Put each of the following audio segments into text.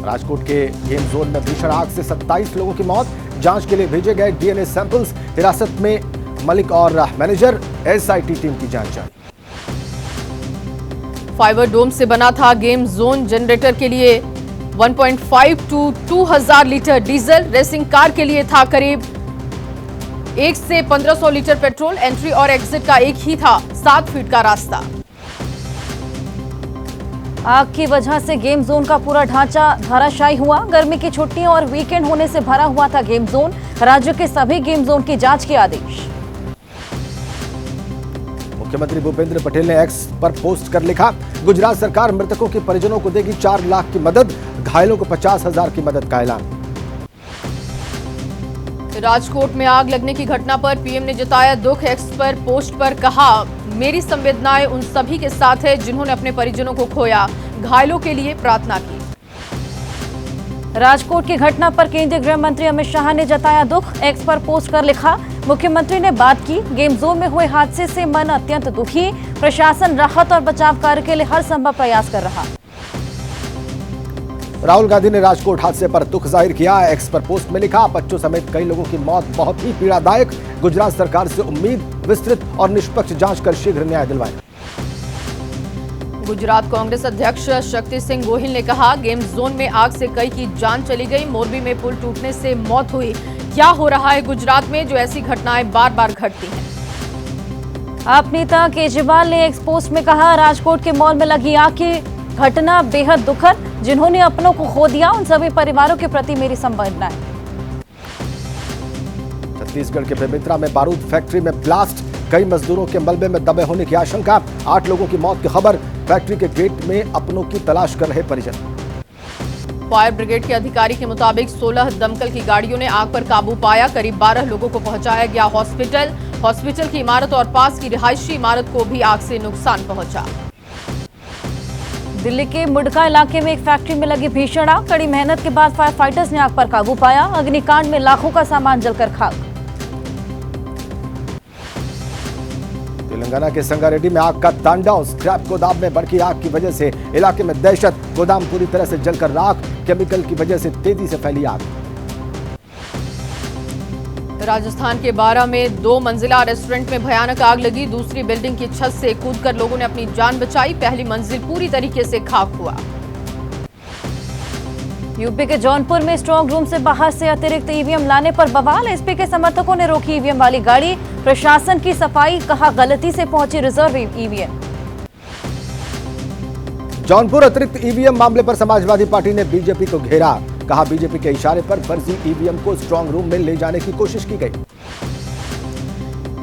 राजकोट के game zone में भीषण आग से 27 लोगों की मौत। जांच के लिए भेजे गए डीएनए सैंपल्स। हिरासत में मलिक और मैनेजर। एसआईटी टीम की जांच जारी। फाइबर डोम से बना था गेम जोन। जनरेटर के लिए 1.5 to 2000 litre diesel. Racing car के लिए था करीब 1 से 1500 लीटर पेट्रोल। एंट्री और एग्जिट का एक ही था, 7 फीट का रास्ता। आग की वजह से गेम जोन का पूरा ढांचा धराशायी हुआ। गर्मी की छुट्टियों और वीकेंड होने से भरा हुआ था गेम जोन। राज्य के सभी गेम जोन की जांच के आदेश। मुख्यमंत्री भूपेंद्र पटेल ने एक्स पर पोस्ट कर लिखा, गुजरात सरकार मृतकों के परिजनों को देगी 4 लाख की मदद। घायलों को 50,000 की मदद का ऐलान। राजकोट में आग लगने की घटना पर पीएम ने जताया दुख। एक्स पर पोस्ट पर कहा, मेरी संवेदनाएं उन सभी के साथ है जिन्होंने अपने परिजनों को खोया। घायलों के लिए प्रार्थना की। राजकोट की घटना पर केंद्रीय गृह मंत्री अमित शाह ने जताया दुख। एक्स पर पोस्ट कर लिखा, मुख्यमंत्री ने बात की, गेम जोन में हुए हादसे से मन अत्यंत दुखी। प्रशासन राहत और बचाव कार्य के लिए हर संभव प्रयास कर रहा। राहुल गांधी ने राजकोट हादसे पर दुख जाहिर किया। एक्स पर पोस्ट में लिखा, बच्चों समेत कई लोगों की मौत बहुत ही पीड़ादायक। गुजरात सरकार से उम्मीद विस्तृत और निष्पक्ष जांच कर शीघ्र न्याय दिलवाएं। गुजरात कांग्रेस अध्यक्ष शक्ति सिंह गोहिल ने कहा, गेम जोन में आग से कई की जान चली गई। मोरबी में पुल टूटने से मौत हुई। क्या हो रहा है गुजरात में जो ऐसी घटनाएं बार बार घटती हैं। आप नेता केजरीवाल ने एक्स पोस्ट में कहा, राजकोट के मॉल में लगी आग की घटना बेहद दुखद। जिन्होंने अपनों को खो दिया उन सभी परिवारों के प्रति मेरी संवेदनाएं। छत्तीसगढ़ के बेमित्रा में बारूद फैक्ट्री में ब्लास्ट। कई मजदूरों के मलबे में दबे होने की आशंका। 8 लोगों की मौत की खबर। फैक्ट्री के गेट में अपनों की तलाश कर रहे परिजन। फायर ब्रिगेड के अधिकारी के मुताबिक 16 दमकल की गाड़ियों ने आग पर काबू पाया। करीब 12 लोगों को पहुंचाया गया हॉस्पिटल। हॉस्पिटल की इमारत और पास की रिहायशी इमारत को भी आग से नुकसान पहुंचा। दिल्ली के मुडका इलाके में एक फैक्ट्री में लगी भीषण आग। कड़ी मेहनत के बाद फायर फाइटर्स ने आग पर काबू पाया। अग्निकांड में लाखों का सामान जलकर खाक। तेलंगाना के संगारेड्डी में आग का तांडव। स्क्रैप गोदाम में भड़की आग की वजह से इलाके में दहशत। गोदाम पूरी तरह से जलकर राख। केमिकल की वजह से तेजी से फैली आग। राजस्थान के बारां में 2 मंजिला रेस्टोरेंट में भयानक आग लगी। दूसरी बिल्डिंग की छत से कूदकर लोगों ने अपनी जान बचाई। पहली मंजिल पूरी तरीके से खाक हुआ। यूपी के जौनपुर में स्ट्रांग रूम से बाहर से अतिरिक्त ईवीएम लाने पर बवाल। एसपी के समर्थकों ने रोकी ईवीएम वाली गाड़ी। प्रशासन की सफाई, कहा गलती से पहुंची रिजर्व ईवीएम। जौनपुर अतिरिक्त ईवीएम मामले पर समाजवादी पार्टी ने बीजेपी को घेरा। कहा, बीजेपी के इशारे पर फर्जी ईवीएम को स्ट्रांग रूम में ले जाने की कोशिश की गई।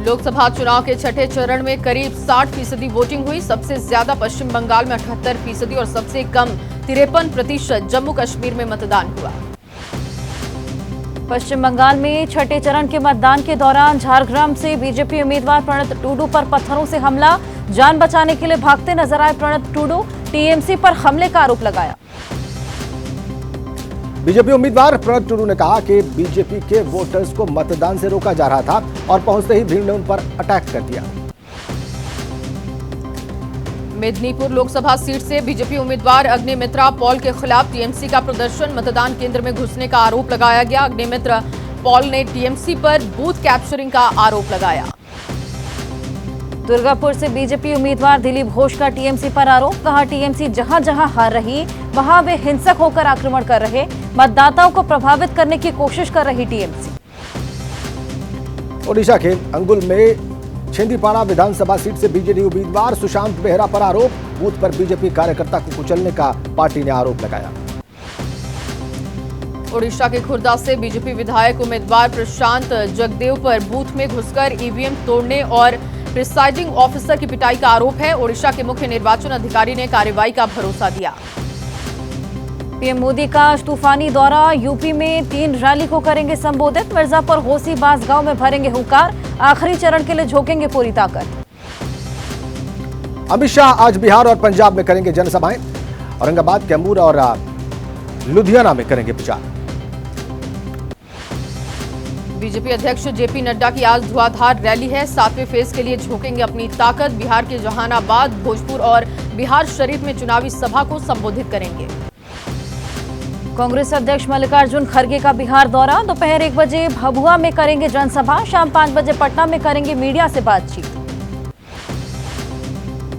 लोकसभा चुनाव के छठे चरण में करीब 60% वोटिंग हुई। सबसे ज्यादा पश्चिम बंगाल में 78% और सबसे कम 53% जम्मू कश्मीर में मतदान हुआ। पश्चिम बंगाल में छठे चरण के मतदान के दौरान झारग्राम से बीजेपी उम्मीदवार प्रणत टूडू पर पत्थरों से हमला। जान बचाने के लिए भागते नजर आए प्रणत टूडू। टीएमसी पर हमले का आरोप लगाया। बीजेपी उम्मीदवार प्रणत टूडू ने कहा कि बीजेपी के वोटर्स को मतदान से रोका जा रहा था और पहुंचते ही भीड़ ने उन पर अटैक कर दिया। मेदिनीपुर लोकसभा सीट से बीजेपी उम्मीदवार अग्निमित्रा पॉल के खिलाफ टीएमसी का प्रदर्शन। मतदान केंद्र में घुसने का आरोप लगाया गया। अग्निमित्रा पॉल ने टीएमसी पर बूथ कैप्चरिंग का आरोप लगाया। दुर्गापुर से बीजेपी उम्मीदवार दिलीप घोष का टीएमसी पर आरोप। कहा, टीएमसी जहां जहां हार रही वहां वे हिंसक होकर आक्रमण कर रहे। मतदाताओं को प्रभावित करने की कोशिश कर रही टीएमसी। ओडिशा के अंगुल में छिंदीपाड़ा विधानसभा सीट से बीजेडी उम्मीदवार सुशांत बेहरा पर आरोप। बूथ पर बीजेपी कार्यकर्ता को कुचलने का पार्टी ने आरोप लगाया। ओडिशा के खुर्दा से बीजेपी विधायक उम्मीदवार प्रशांत जगदेव पर बूथ में घुसकर ईवीएम तोड़ने और प्रिसाइडिंग ऑफिसर की पिटाई का आरोप है। ओडिशा के मुख्य निर्वाचन अधिकारी ने कार्रवाई का भरोसा दिया। पीएम मोदी का तूफानी दौरा। यूपी में 3 रैली को करेंगे संबोधित। मिर्जापुर, होसी, बांसगांव में भरेंगे हुंकार। आखिरी चरण के लिए झोंकेंगे पूरी ताकत। अमित शाह आज बिहार और पंजाब में करेंगे जनसभाएं। औरंगाबाद, कैमूर और लुधियाना में करेंगे प्रचार। बीजेपी अध्यक्ष जेपी नड्डा की आज धुआंधार रैली है। 7वें फेज के लिए झोंकेंगे अपनी ताकत। बिहार के जहानाबाद, भोजपुर और बिहार शरीफ में चुनावी सभा को संबोधित करेंगे। कांग्रेस अध्यक्ष मल्लिकार्जुन खड़गे का बिहार दौरा। दोपहर 1 बजे भभुआ में करेंगे जनसभा, शाम 5 बजे पटना में करेंगे मीडिया से बातचीत।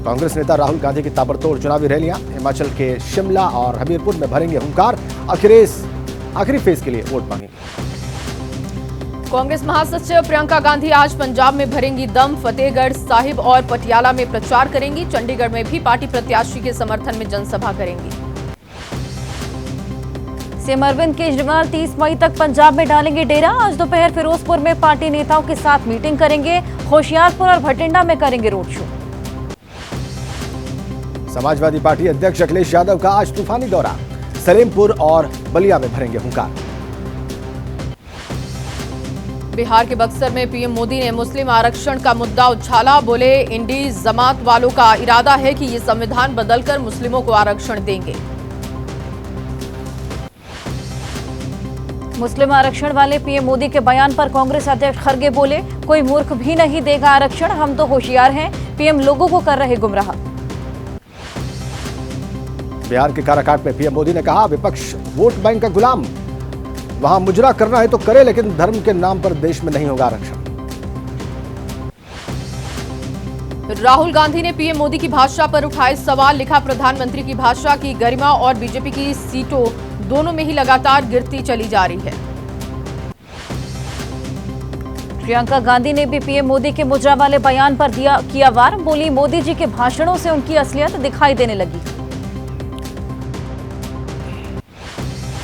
कांग्रेस नेता राहुल गांधी की ताबड़तोड़ चुनावी रैलियां, हिमाचल के शिमला और हमीरपुर में भरेंगे हुंकार, आखिरी फेज के लिए वोट मांगेंगे। कांग्रेस महासचिव प्रियंका गांधी आज पंजाब में भरेंगी दम, फतेहगढ़ साहिब और पटियाला में प्रचार करेंगी। चंडीगढ़ में भी पार्टी प्रत्याशी के समर्थन में जनसभा करेंगी। सीएम अरविंद केजरीवाल 30 मई तक पंजाब में डालेंगे डेरा। आज दोपहर फिरोजपुर में पार्टी नेताओं के साथ मीटिंग करेंगे। होशियारपुर और भटिंडा में करेंगे रोड शो। समाजवादी पार्टी अध्यक्ष अखिलेश यादव का आज तूफानी दौरा, सलेमपुर और बलिया में भरेंगे हुंकार। बिहार के बक्सर में पीएम मोदी ने मुस्लिम आरक्षण का मुद्दा उछाला। बोले, इंडी जमात वालों का इरादा है कि ये संविधान बदलकर मुस्लिमों को आरक्षण देंगे। मुस्लिम आरक्षण वाले पीएम मोदी के बयान पर कांग्रेस अध्यक्ष खड़गे बोले, कोई मूर्ख भी नहीं देगा आरक्षण, हम तो होशियार हैं। पीएम लोगों को कर रहे गुमराह। बिहार के काराकाट में पीएम मोदी ने कहा, विपक्ष वोट बैंक का गुलाम, वहां मुजरा करना है तो करे, लेकिन धर्म के नाम पर देश में नहीं होगा आरक्षण। राहुल गांधी ने पीएम मोदी की भाषा पर उठाए सवाल, लिखा, प्रधानमंत्री की भाषा की गरिमा और बीजेपी की सीटों दोनों में ही लगातार गिरती चली जा रही है। प्रियंका गांधी ने भी पीएम मोदी के मुजरा वाले बयान पर किया वार। बोली, मोदी जी के भाषणों से उनकी असलियत दिखाई देने लगी।